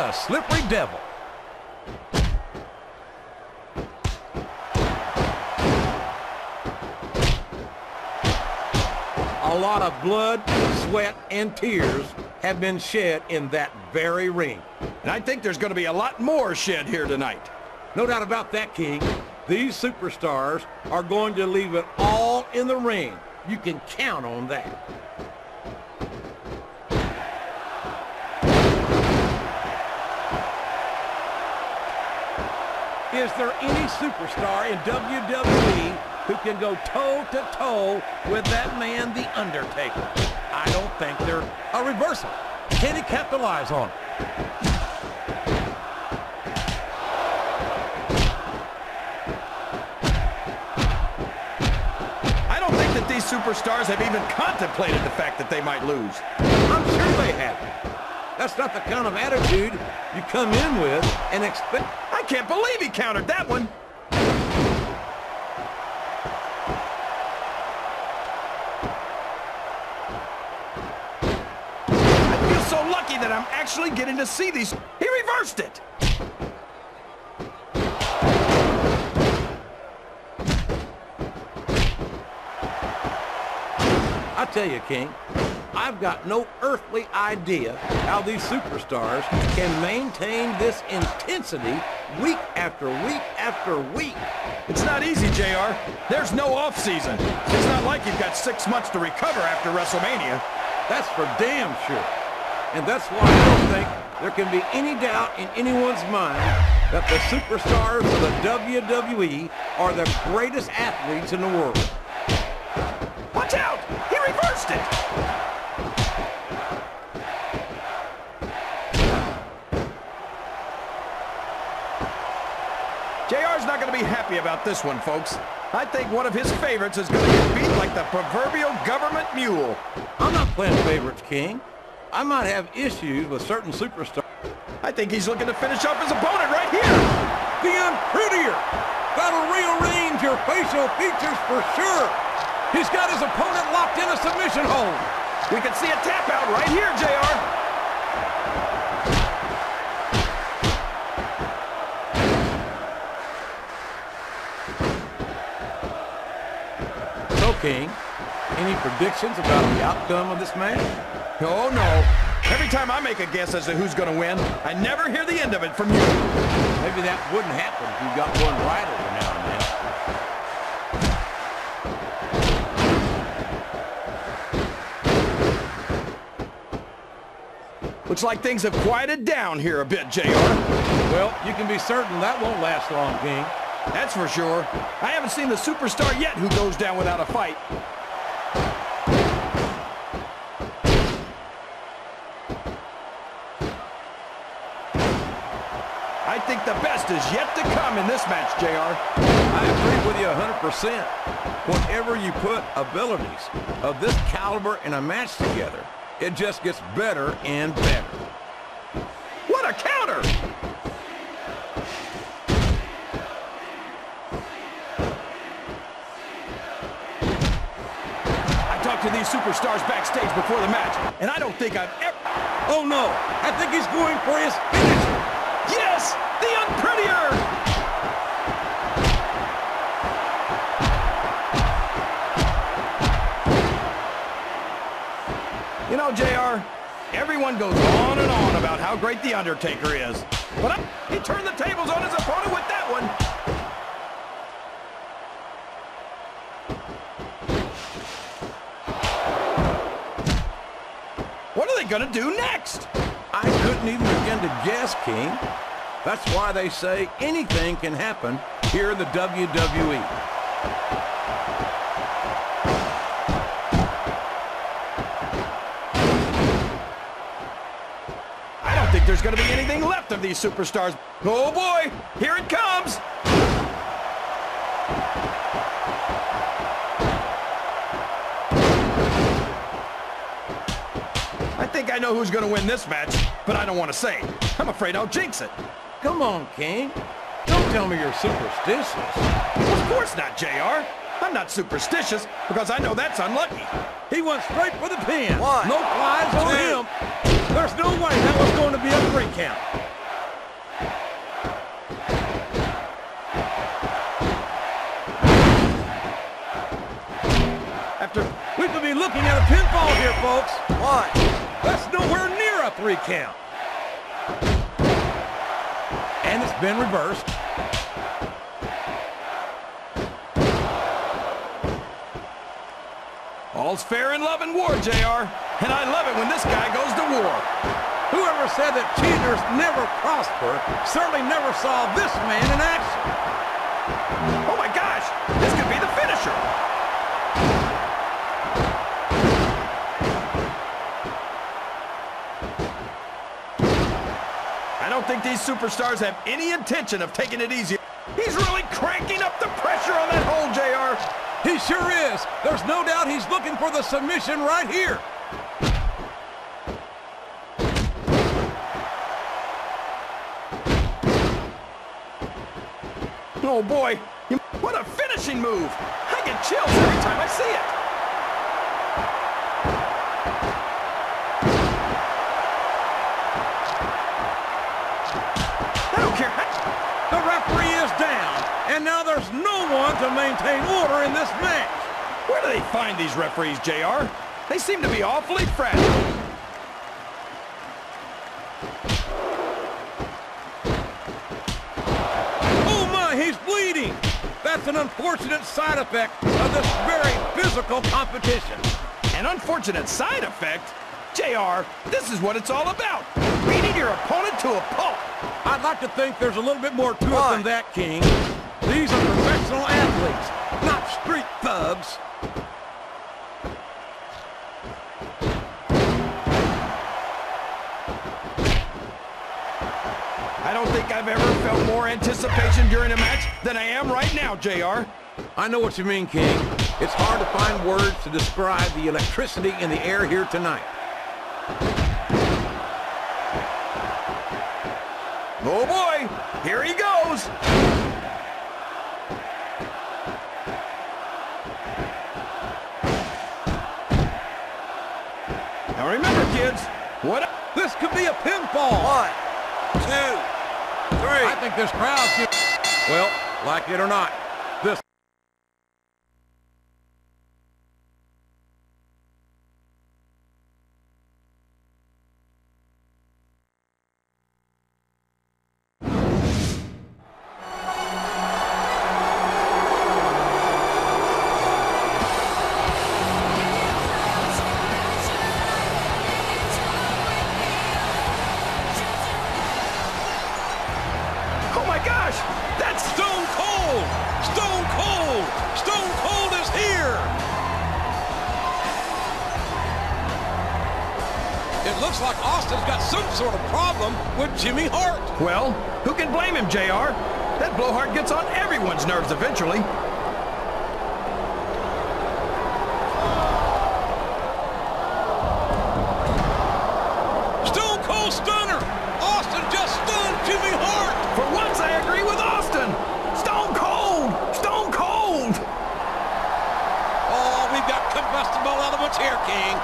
a slippery devil. A lot of blood, sweat, and tears have been shed in that very ring. And I think there's going to be a lot more shed here tonight. No doubt about that, King. These superstars are going to leave it all in the ring. You can count on that. Is there any superstar in WWE who can go toe-to-toe with that man, The Undertaker? I don't think they're a reversal. Can he capitalize on it? I don't think that these superstars have even contemplated the fact that they might lose. I'm sure they haven't. That's not the kind of attitude you come in with and expect. I can't believe he countered that one. I feel so lucky that I'm actually getting to see these. He reversed it. I tell you, King, I've got no earthly idea how these superstars can maintain this intensity week after week after week. It's not easy, JR. There's no off season. It's not like you've got 6 months to recover after WrestleMania. That's for damn sure. And that's why I don't think there can be any doubt in anyone's mind that the superstars of the WWE are the greatest athletes in the world. Watch out! He reversed it! JR's not going to be happy about this one, folks. I think one of his favorites is going to get beat like the proverbial government mule. I'm not playing favorites, King. I might have issues with certain superstars. I think he's looking to finish off his opponent right here. The Unprettier! That'll rearrange your facial features for sure. He's got his opponent locked in a submission hold. We can see a tap out right here, JR. So, King, any predictions about the outcome of this match? Oh, no. Every time I make a guess as to who's going to win, I never hear the end of it from you. Maybe that wouldn't happen if you got one right every now and then. Looks like things have quieted down here a bit, JR. Well, you can be certain that won't last long, King. That's for sure. I haven't seen the superstar yet who goes down without a fight. I think the best is yet to come in this match, JR. I agree with you 100%. Whenever you put abilities of this caliber in a match together, it just gets better and better. What a counter! I talked to these superstars backstage before the match, and I don't think I've ever... Oh, no. I think he's going for his finisher. Yes! The Unprettier! You know, JR, everyone goes on and on about how great The Undertaker is. But he turned the tables on his opponent with that one. What are they going to do next? I couldn't even begin to guess, King. That's why they say anything can happen here in the WWE. I don't think there's going to be anything left of these superstars. Oh boy, here it comes. I think I know who's going to win this match, but I don't want to say it. I'm afraid I'll jinx it. Come on, King. Don't tell me you're superstitious. Of course not, JR. I'm not superstitious because I know that's unlucky. He went straight for the pin. One, no flies on him. There's no way that was going to be a 3 count. looking at a pinfall here, folks. One. That's nowhere near a 3 count. And it's been reversed. All's fair in love and war, JR. And I love it when this guy goes to war. Whoever said that cheaters never prosper certainly never saw this man in action. Oh my gosh, this could be the finisher. I don't think these superstars have any intention of taking it easy. He's really cranking up the pressure on that hole, JR. He sure is. There's no doubt he's looking for the submission right here. Oh boy, what a finishing move. I get chills every time I see it. I don't care. The referee is down, and now there's no one to maintain order in this match. Where do they find these referees, JR? They seem to be awfully fragile. He's bleeding. That's an unfortunate side effect of this very physical competition. An unfortunate side effect? JR, this is what it's all about. Beating your opponent to a pulp. I'd like to think there's a little bit more to it than that, King. These are professional athletes, not street thugs. I don't think I've ever felt more anticipation during a match than I am right now, JR. I know what you mean, King. It's hard to find words to describe the electricity in the air here tonight. Oh boy, here he goes. Now remember, kids, this could be a pinfall. 1, 2, 3. I think this crowd's well, like it or not, this. Oh my gosh, that's Stone Cold! Stone Cold! Stone Cold is here! It looks like Austin's got some sort of problem with Jimmy Hart. Well, who can blame him, JR? That blowhard gets on everyone's nerves eventually. Stone Cold Stunner! Austin just stunned Jimmy Hart! For once, I agree with Austin. Stone Cold! Stone Cold! Oh, we've got combustible elements here, King.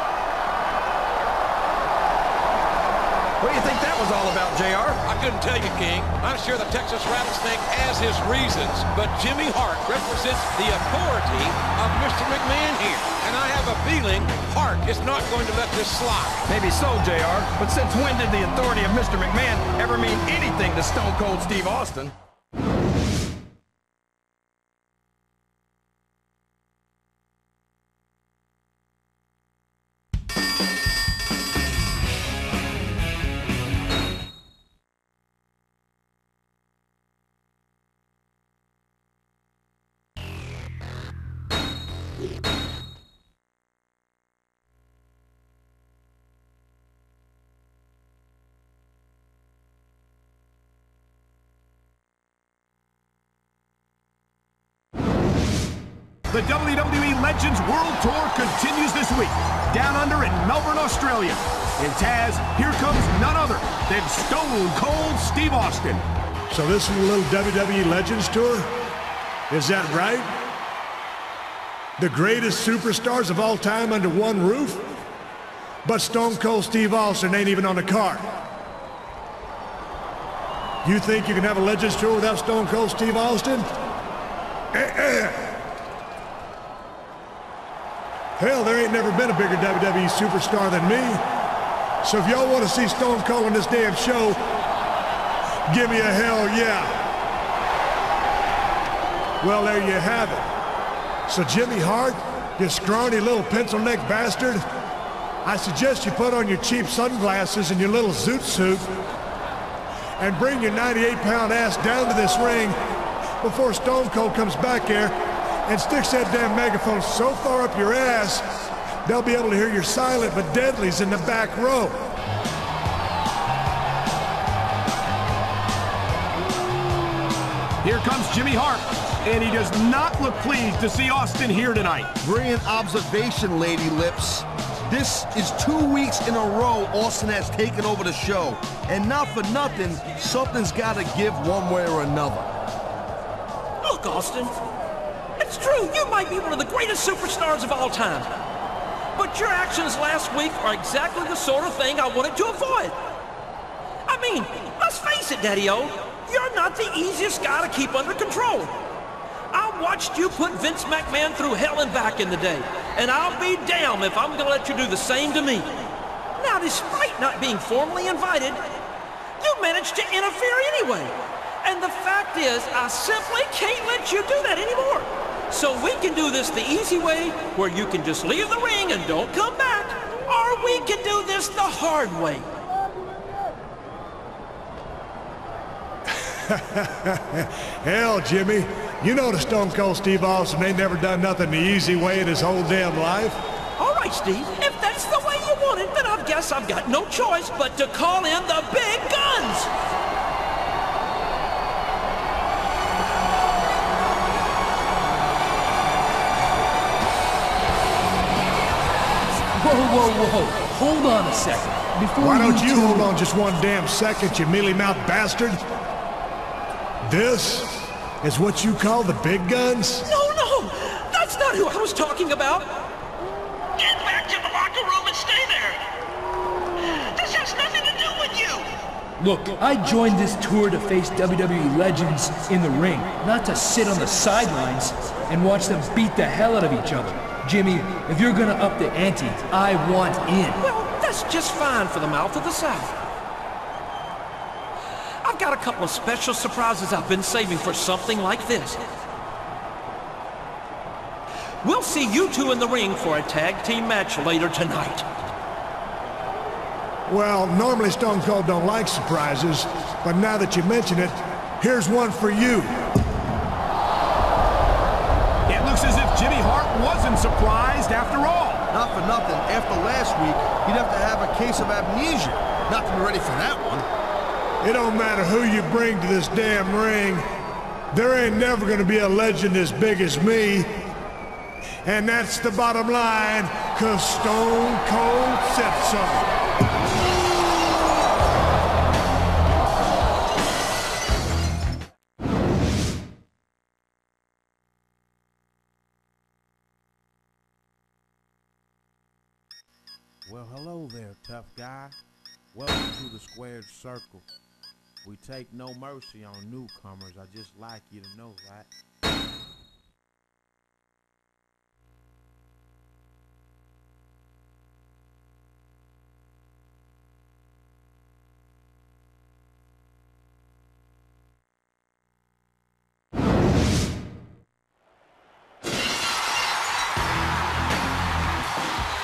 What do you think that was all about, JR? I couldn't tell you, King. I'm sure the Texas Rattlesnake has his reasons, but Jimmy Hart represents the authority of Mr. McMahon here. And I have a feeling Hart is not going to let this slide. Maybe so, JR, but since when did the authority of Mr. McMahon ever mean anything to Stone Cold Steve Austin? The WWE Legends World Tour continues this week, down under in Melbourne, Australia. And Taz, here comes none other than Stone Cold Steve Austin. So this is a little WWE Legends Tour? Is that right? The greatest superstars of all time under one roof? But Stone Cold Steve Austin ain't even on the card. You think you can have a Legends Tour without Stone Cold Steve Austin? Hell, there ain't never been a bigger WWE superstar than me. So if y'all want to see Stone Cold in this damn show, give me a hell yeah. Well, there you have it. So Jimmy Hart, you scrawny little pencil-neck bastard, I suggest you put on your cheap sunglasses and your little zoot suit and bring your 98-pound ass down to this ring before Stone Cold comes back here and sticks that damn megaphone so far up your ass, they'll be able to hear your silent but deadlies in the back row. Here comes Jimmy Hart, and he does not look pleased to see Austin here tonight. Brilliant observation, Lady Lips. This is 2 weeks in a row Austin has taken over the show. And not for nothing, something's got to give one way or another. Look, Austin, it's true, you might be one of the greatest superstars of all time. But your actions last week are exactly the sort of thing I wanted to avoid. I mean, let's face it, Daddy-O, you're not the easiest guy to keep under control. I watched you put Vince McMahon through hell and back in the day, and I'll be damned if I'm going to let you do the same to me. Now, despite not being formally invited, you managed to interfere anyway. And the fact is, I simply can't let you do that anymore. So we can do this the easy way, where you can just leave the ring and don't come back, or we can do this the hard way. Hell, Jimmy, you know the Stone Cold Steve Austin ain't never done nothing the easy way in his whole damn life. All right, Steve, if that's the way you want it, then I guess I've got no choice but to call in the big guns. Whoa. Hold on a second. Why don't you hold on just one damn second, you mealy-mouthed bastard? This is what you call the big guns? No, that's not who I was talking about. Get back to the locker room and stay there. This has nothing to do with you. Look, I joined this tour to face WWE legends in the ring, not to sit on the sidelines and watch them beat the hell out of each other. Jimmy, if you're gonna up the ante, I want in. Well, that's just fine for the mouth of the South. I've got a couple of special surprises I've been saving for something like this. We'll see you two in the ring for a tag team match later tonight. Well, normally Stone Cold don't like surprises, but now that you mention it, here's one for you. It looks as if Jimmy Hart wasn't surprised after all. Not for nothing, after last week, he'd have to have a case of amnesia not to be ready for that one. It don't matter who you bring to this damn ring, there ain't never gonna be a legend as big as me. And that's the bottom line, 'cause Stone Cold said so. Well, hello there, tough guy. Welcome to the squared circle. We take no mercy on newcomers. I just like you to know that.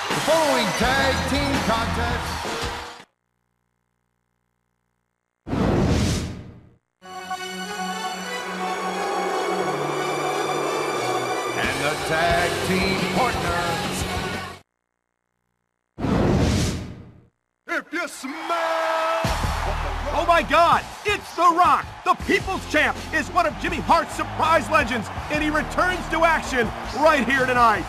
The following tag team contest and the tag team partners. If you smell... Oh my God, it's The Rock! The People's Champ is one of Jimmy Hart's surprise legends, and he returns to action right here tonight.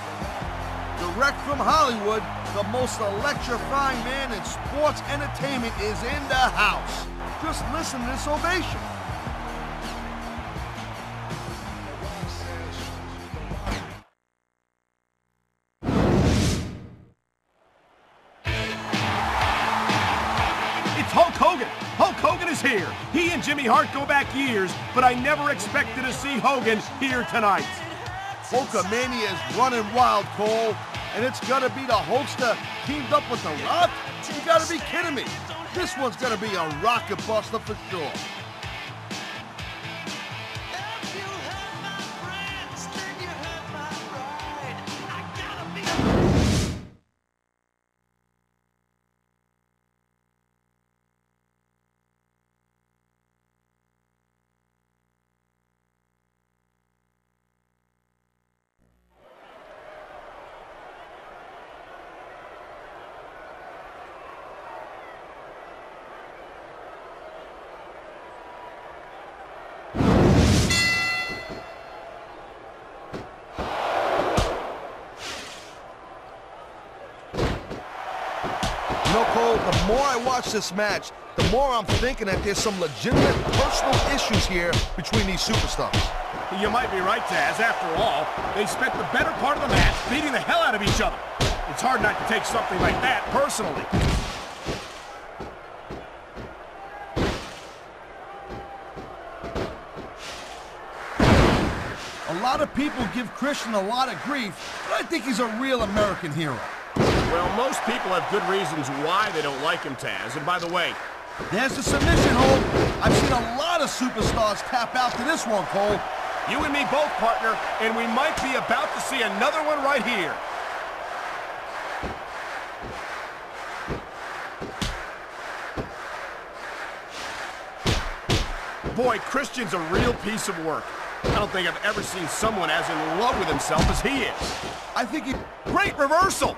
Direct from Hollywood, the most electrifying man in sports entertainment is in the house. Just listen to this ovation. It's Hulk Hogan. Hulk Hogan is here. He and Jimmy Hart go back years, but I never expected to see Hogan here tonight. Hulkamania is running wild, Cole. And it's gonna be the Hulkster teamed up with The Rock? You gotta be kidding me. This one's gonna be a rocket buster for sure. You know, Cole, the more I watch this match, the more I'm thinking that there's some legitimate personal issues here between these superstars. You might be right, Taz. After all, they spent the better part of the match beating the hell out of each other. It's hard not to take something like that personally. A lot of people give Christian a lot of grief, but I think he's a real American hero. Well, most people have good reasons why they don't like him, Taz. And by the way, there's the submission hold. I've seen a lot of superstars tap out to this one, Cole. You and me both, partner, and we might be about to see another one right here. Boy, Christian's a real piece of work. I don't think I've ever seen someone as in love with himself as he is. I think he... Great reversal!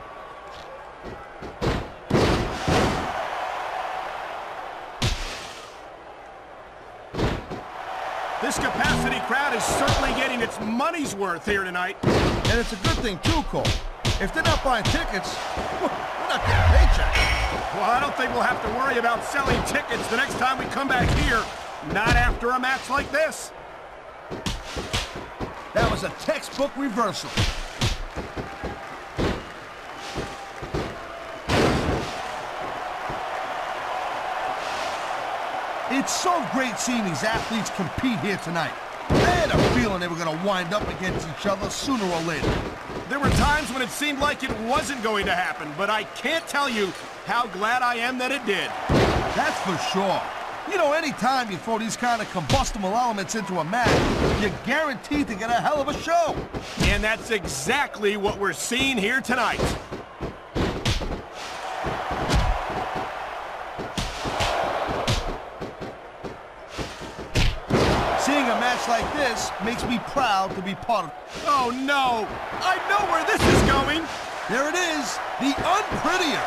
This capacity crowd is certainly getting its money's worth here tonight. And it's a good thing, too, Cole. If they're not buying tickets, we're not getting a paycheck. Well, I don't think we'll have to worry about selling tickets the next time we come back here. Not after a match like this. That was a textbook reversal. It's so great seeing these athletes compete here tonight. I had a feeling they were going to wind up against each other sooner or later. There were times when it seemed like it wasn't going to happen, but I can't tell you how glad I am that it did. That's for sure. You know, anytime you throw these kind of combustible elements into a match, you're guaranteed to get a hell of a show. And that's exactly what we're seeing here tonight. Seeing a match like this makes me proud to be part of... Oh, no! I know where this is going! There it is, the unprettier.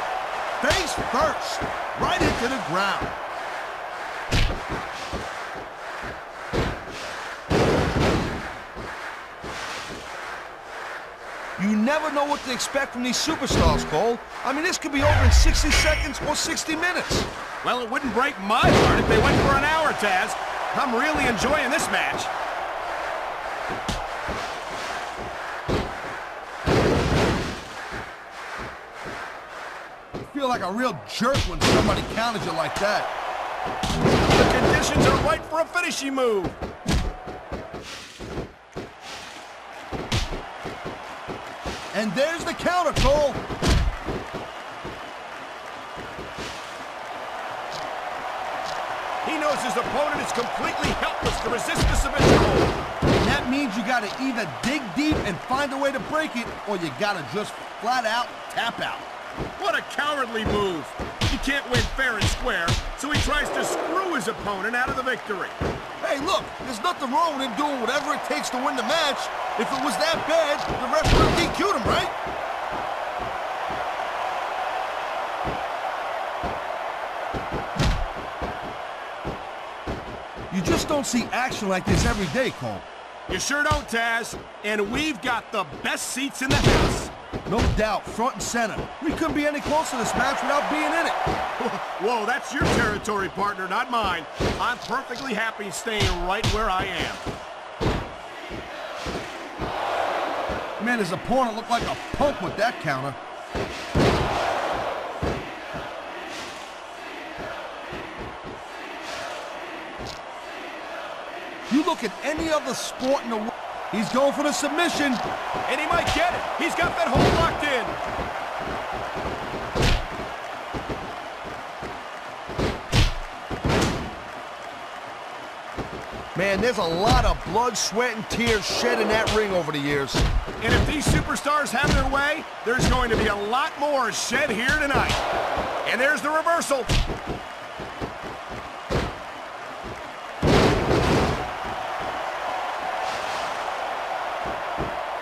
Face first, right into the ground. You never know what to expect from these superstars, Cole. I mean, this could be over in 60 seconds or 60 minutes. Well, it wouldn't break my heart if they went for an hour, Taz. I'm really enjoying this match. You feel like a real jerk when somebody counters you like that. The conditions are right for a finishing move. And there's the counter, Cole. He knows his opponent is completely helpless to resist the submission hold. And that means you gotta either dig deep and find a way to break it, or you gotta just flat out tap out. What a cowardly move. He can't win fair and square, so he tries to screw his opponent out of the victory. Hey, look, there's nothing wrong with him doing whatever it takes to win the match. If it was that bad, the ref would have DQ'd him, right? You just don't see action like this every day, Cole. You sure don't, Taz. And we've got the best seats in the house. No doubt, front and center. We couldn't be any closer to this match without being in it. Whoa, that's your territory, partner, not mine. I'm perfectly happy staying right where I am. Man, his opponent looked like a punk with that counter. You look at any other sport in the world, He's going for the submission. And he might get it. He's got that hold locked in. Man, there's a lot of blood, sweat, and tears shed in that ring over the years. And if these superstars have their way, there's going to be a lot more shed here tonight. And there's the reversal.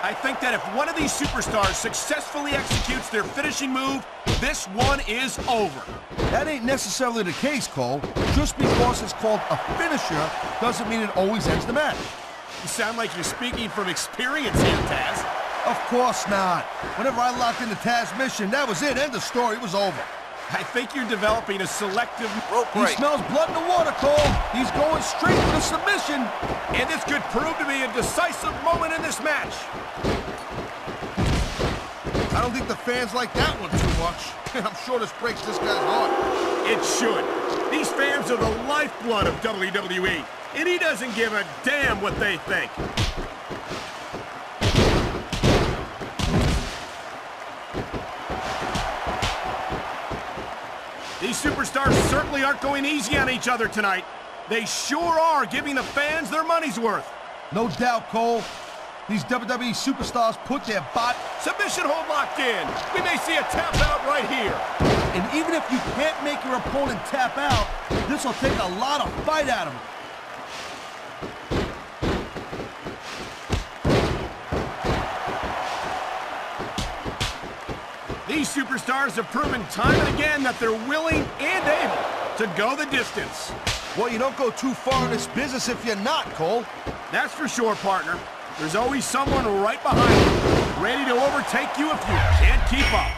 I think that if one of these superstars successfully executes their finishing move, this one is over. That ain't necessarily the case, Cole. Just because it's called a finisher doesn't mean it always ends the match. You sound like you're speaking from experience here, Taz. Of course not. Whenever I locked in the Taz mission, that was it. End of story. It was over. I think you're developing a selective Rope He break. smells blood in the water, Cole. He's going straight for the submission. and this could prove to be a decisive moment in this match. I don't think the fans like that one too much. I'm sure this breaks this guy's heart. It should. These fans are the lifeblood of WWE, and he doesn't give a damn what they think. These superstars certainly aren't going easy on each other tonight. They sure are giving the fans their money's worth. No doubt, Cole. These WWE superstars put their body... Submission hold locked in. We may see a tap out right here. And even if you can't make your opponent tap out, this will take a lot of fight out of him. These superstars have proven time and again that they're willing and able to go the distance. Well, you don't go too far in this business if you're not, Cole. That's for sure, partner. There's always someone right behind you, ready to overtake you if you can't keep up.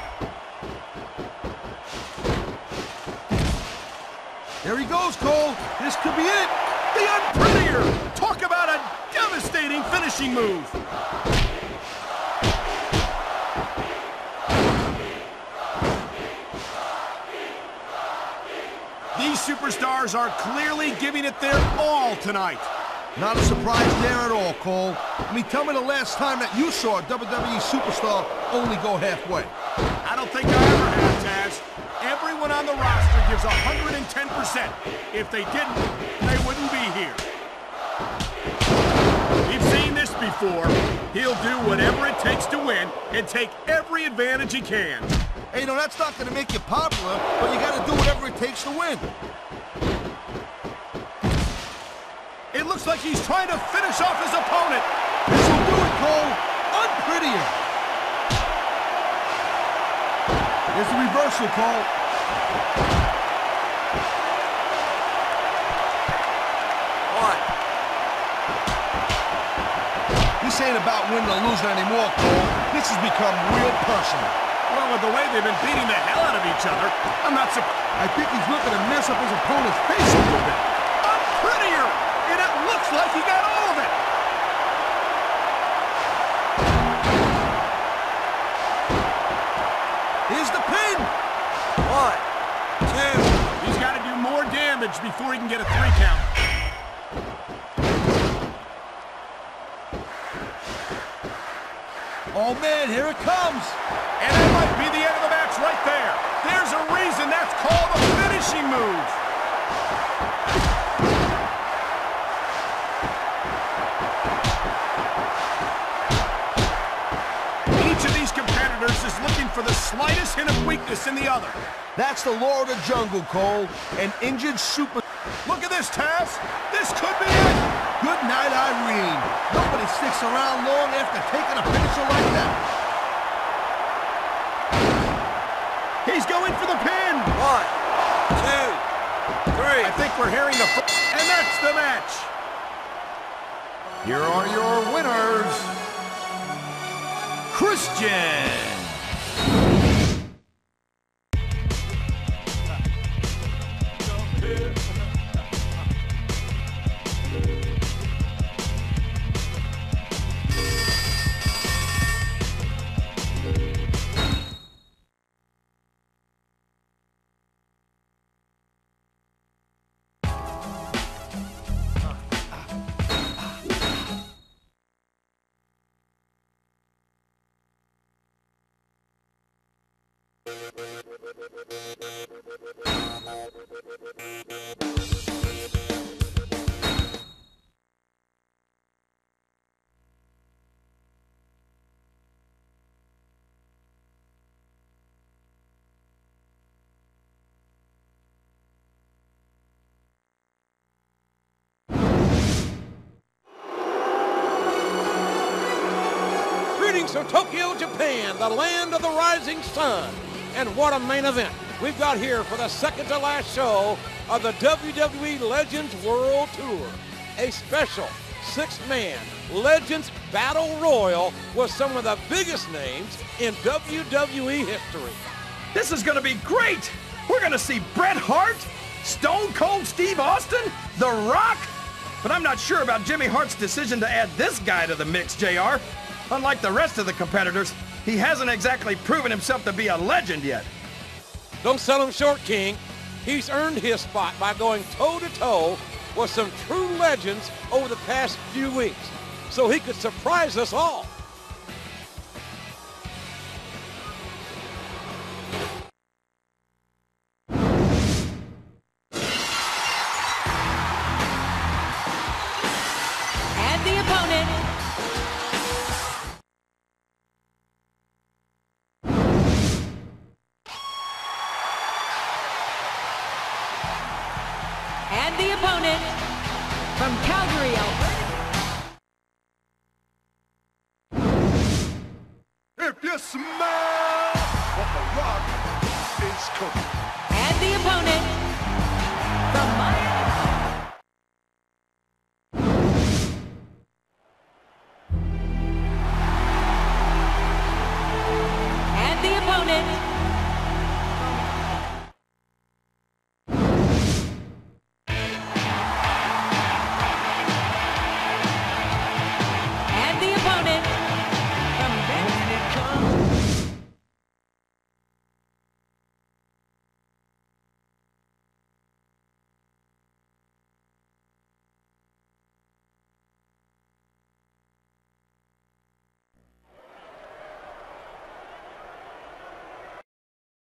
There he goes, Cole. This could be it. The Unprettier! Talk about a devastating finishing move. These superstars are clearly giving it their all tonight. Not a surprise there at all, Cole. I mean, tell me the last time that you saw a WWE superstar only go halfway. I don't think I ever have, Taz. Everyone on the roster gives 110%. If they didn't, they wouldn't be here. We've seen this before. He'll do whatever it takes to win and take every advantage he can. Hey, you know, that's not going to make you popular, but you got to do whatever it takes to win. It looks like he's trying to finish off his opponent. This will do it, Cole. Unprettier. There's the reversal, Cole. One. This ain't about winning or losing anymore, Cole. This has become real personal. Well, with the way they've been beating the hell out of each other, I'm not surprised. I think he's looking to mess up his opponent's face a little bit. Unprettier! And it looks like he got all of it. Here's the pin. 1, 2. He's got to do more damage before he can get a 3 count. Oh, man, here it comes. And that might be the end of the match right there. There's a reason that's called a finishing move. Each of these competitors is looking for the slightest hint of weakness in the other. That's the law of the jungle, Cole. An injured super... Look at this, Taz. This could be it. Good night, Irene. Nobody sticks around long after taking a finisher like that. He's going for the pin. 1, 2, 3. I think we're hearing the... And that's the match. Here are your winners, Christian. Greetings from Tokyo, Japan, the land of the rising sun. And what a main event we've got here for the second to last show of the WWE Legends World Tour. A special six-man Legends Battle Royal with some of the biggest names in WWE history. This is going to be great! We're going to see Bret Hart, Stone Cold Steve Austin, The Rock. But I'm not sure about Jimmy Hart's decision to add this guy to the mix, JR. Unlike the rest of the competitors, he hasn't exactly proven himself to be a legend yet. Don't sell him short, King. He's earned his spot by going toe-to-toe with some true legends over the past few weeks, so he could surprise us all. And the opponent, from Calgary, Alberta. If you smell what The Rock is cooking. And the opponent, from Miami.